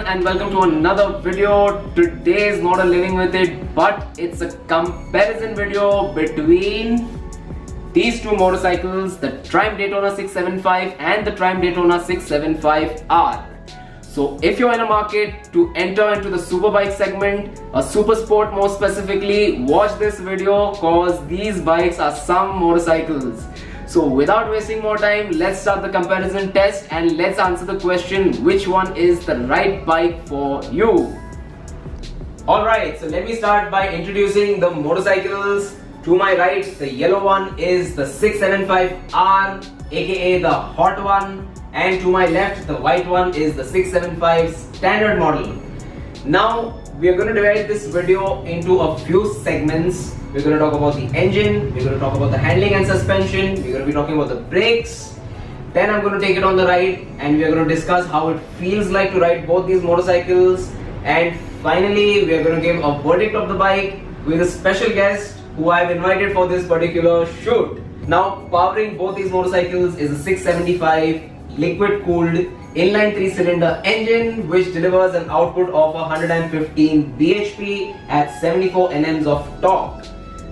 and welcome to another video. Today is not a living with it, but it's a comparison video between these two motorcycles, the Triumph Daytona 675 and the Triumph Daytona 675R. So if you're in a market to enter into the superbike segment, a super sport more specifically, watch this video cause these bikes are some motorcycles. So without wasting more time, let's start the comparison test and let's answer the question, which one is the right bike for you? Alright, so let me start by introducing the motorcycles. To my right, the yellow one is the 675R, aka the hot one, and to my left, the white one is the 675 standard model. Now, we are going to divide this video into a few segments. We're going to talk about the engine, we're going to talk about the handling and suspension, we're going to be talking about the brakes. Then I'm going to take it on the ride and we're going to discuss how it feels like to ride both these motorcycles. And finally, we're going to give a verdict of the bike with a special guest who I've invited for this particular shoot. Now, powering both these motorcycles is a 675 liquid-cooled inline 3-cylinder engine which delivers an output of 115 bhp at 74 Nm of torque.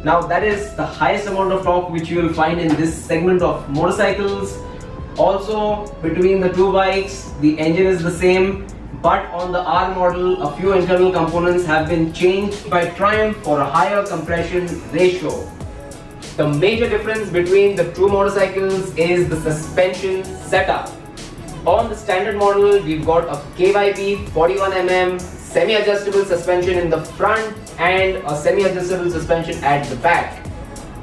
Now that is the highest amount of torque which you will find in this segment of motorcycles. Also, between the two bikes, the engine is the same, but on the R model, a few internal components have been changed by Triumph for a higher compression ratio. The major difference between the two motorcycles is the suspension setup. On the standard model, we've got a KYB 41mm semi-adjustable suspension in the front and a semi-adjustable suspension at the back.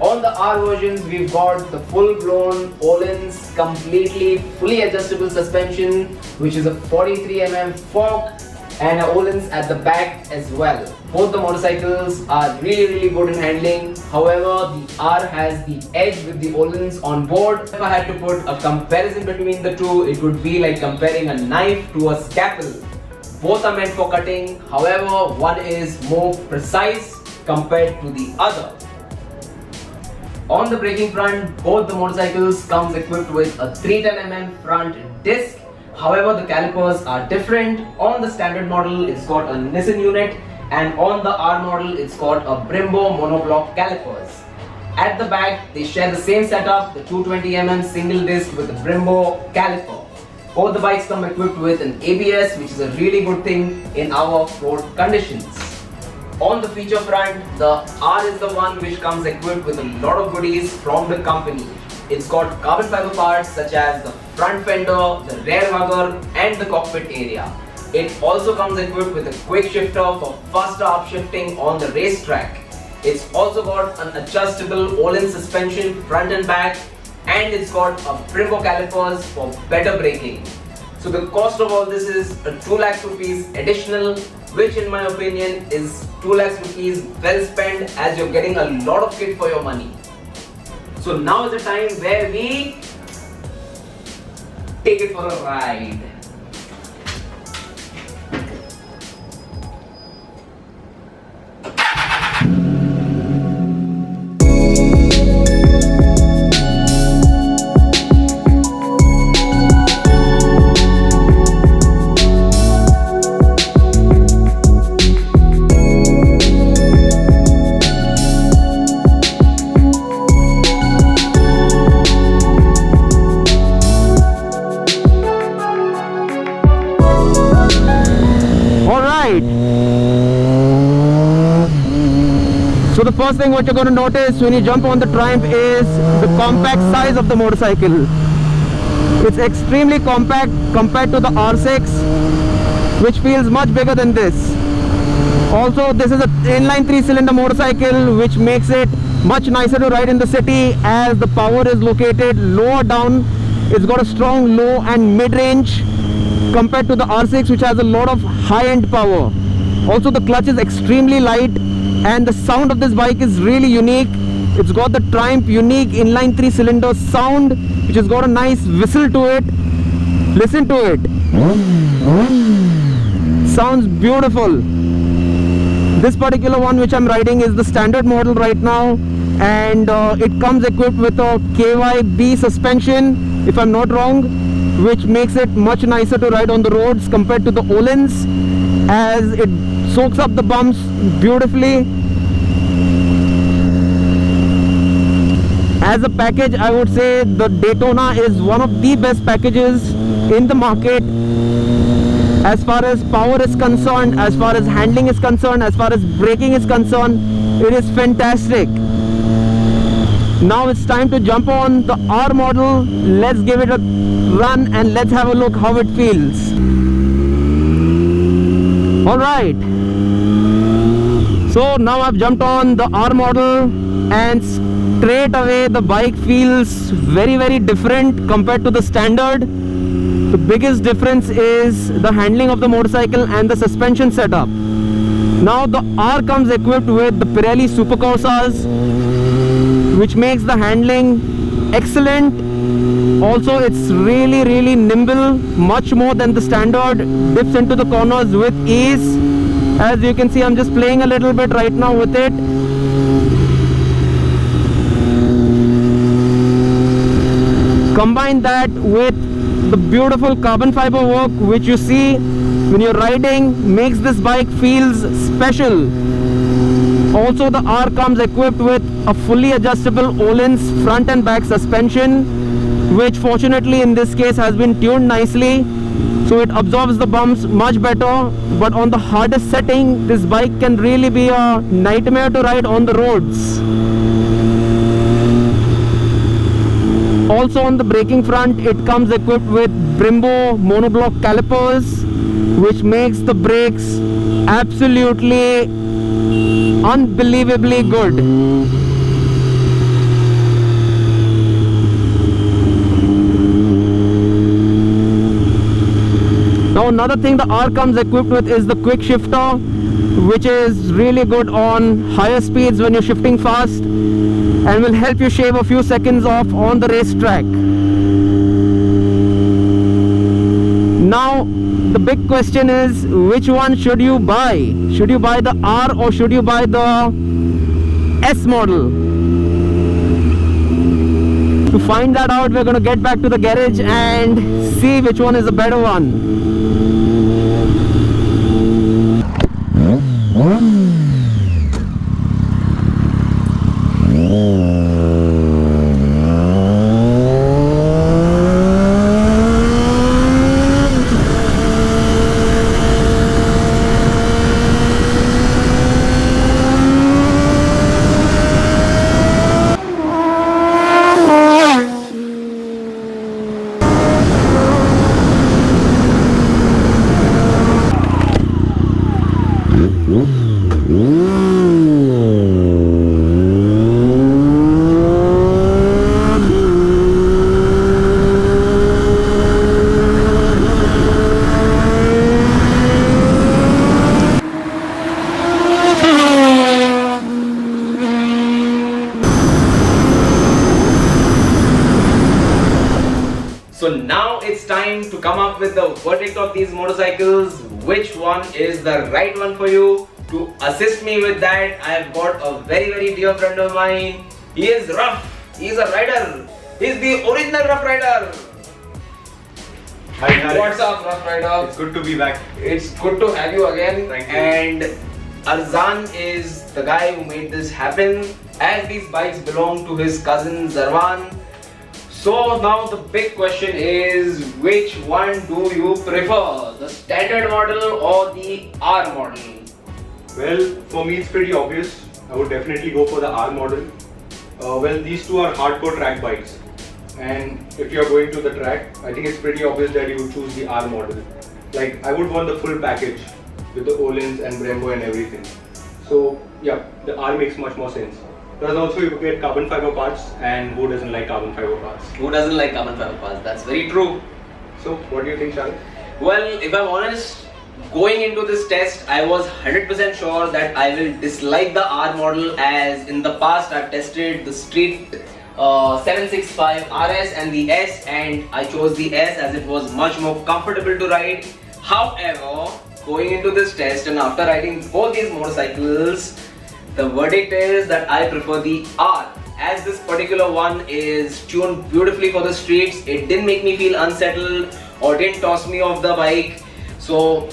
On the R versions, we've got the full-blown Öhlins completely fully adjustable suspension, which is a 43mm fork and a Öhlins at the back as well. Both the motorcycles are really good in handling. However, the R has the edge with the Öhlins on board. If I had to put a comparison between the two, it would be like comparing a knife to a scalpel. Both are meant for cutting. However, one is more precise compared to the other. On the braking front, both the motorcycles comes equipped with a 310mm front disc. However, the calipers are different. On the standard model, it's got a Nissan unit, and on the R model, it's got a Brembo monoblock calipers. At the back, they share the same setup, the 220mm single disc with the Brembo caliper. Both the bikes come equipped with an ABS, which is a really good thing in our road conditions. On the feature front, the R is the one which comes equipped with a lot of goodies from the company. It's got carbon fiber parts such as the front fender, the rear hugger and the cockpit area. It also comes equipped with a quick shifter for faster upshifting on the racetrack. It's also got an adjustable Öhlins suspension front and back, and it's got a Brembo calipers for better braking. So the cost of all this is a 2 lakhs rupees additional, which in my opinion is 2 lakhs rupees well spent, as you're getting a lot of kit for your money. So now is the time where we take it for a ride. So the first thing what you're going to notice when you jump on the Triumph is the compact size of the motorcycle. It's extremely compact compared to the R6, which feels much bigger than this. Also, this is an inline 3-cylinder motorcycle, which makes it much nicer to ride in the city as the power is located lower down. It's got a strong low and mid-range compared to the R6, which has a lot of high-end power. Also, the clutch is extremely light and the sound of this bike is really unique. It's got the Triumph unique inline 3-cylinder sound, which has got a nice whistle to it. Listen to it. Sounds beautiful. This particular one which I'm riding is the standard model right now, and it comes equipped with a KYB suspension, if I'm not wrong, which makes it much nicer to ride on the roads compared to the Olins, as it soaks up the bumps beautifully. As a package, I would say the Daytona is one of the best packages in the market as far as power is concerned, as far as handling is concerned, as far as braking is concerned. It is fantastic. Now it's time to jump on the R model. Let's give it a run and let's have a look how it feels. Alright, so now I've jumped on the R model and straight away the bike feels very different compared to the standard. The biggest difference is the handling of the motorcycle and the suspension setup. Now the R comes equipped with the Pirelli Supercorsas, which makes the handling excellent. Also, it's really nimble, much more than the standard. Dips into the corners with ease. As you can see, I'm just playing a little bit right now with it. Combine that with the beautiful carbon fiber work which you see when you're riding, makes this bike feels special. Also, the R comes equipped with a fully adjustable Öhlins front and back suspension, which fortunately in this case has been tuned nicely, so it absorbs the bumps much better. But on the hardest setting, this bike can really be a nightmare to ride on the roads. Also on the braking front, it comes equipped with Brembo monoblock calipers, which makes the brakes absolutely unbelievably good. Now another thing the R comes equipped with is the quick shifter, which is really good on higher speeds when you're shifting fast and will help you shave a few seconds off on the racetrack. Now the big question is, which one should you buy? Should you buy the R or should you buy the S model? To find that out, we're going to get back to the garage and see which one is the better one. So now it's time to come up with the verdict of these motorcycles. Which one is the right one for you? To assist me with that, I have got a very dear friend of mine. He is rough. He is a rider. He is the original Rough Rider. Hi, Shariq. What's up, Rough Rider? It's good to be back. It's good to have you again. Thank you. And Arzan is the guy who made this happen, as these bikes belong to his cousin Zarwan. So now the big question is, which one do you prefer? The standard model or the R model? Well, for me it's pretty obvious. I would definitely go for the R model. Well, these two are hardcore track bikes. And if you're going to the track, I think it's pretty obvious that you would choose the R model. Like, I would want the full package with the Öhlins and Brembo and everything. So yeah, the R makes much more sense. Plus also you get carbon fiber parts, and who doesn't like carbon fiber parts? Who doesn't like carbon fiber parts? That's very true. So what do you think, Shariq? Well, if I'm honest, going into this test, I was 100% sure that I will dislike the R model, as in the past I've tested the Street 765 RS and the S, and I chose the S as it was much more comfortable to ride. However, going into this test and after riding both these motorcycles, the verdict is that I prefer the R. as this particular one is tuned beautifully for the streets, it didn't make me feel unsettled or didn't toss me off the bike. So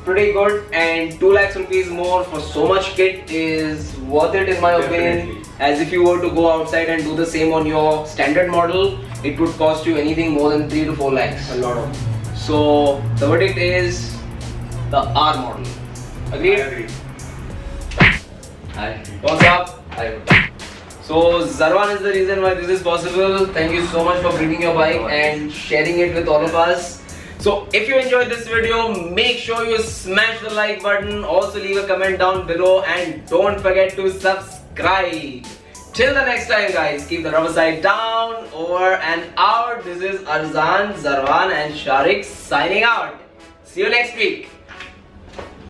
pretty good, and 2 lakhs rupees more for so much kit is worth it in my opinion. As if you were to go outside and do the same on your standard model, it would cost you anything more than 3 to 4 lakhs. A lot of. So the verdict is the R model. Agreed? I agree. Hi. What's up? Hi. So Zarwan is the reason why this is possible. Thank you so much for bringing your bike and sharing it with all of us. So if you enjoyed this video, make sure you smash the like button. Also leave a comment down below and don't forget to subscribe. Till the next time guys, keep the rubber side down, over and out. This is Arzan, Zarwan and Shariq signing out. See you next week.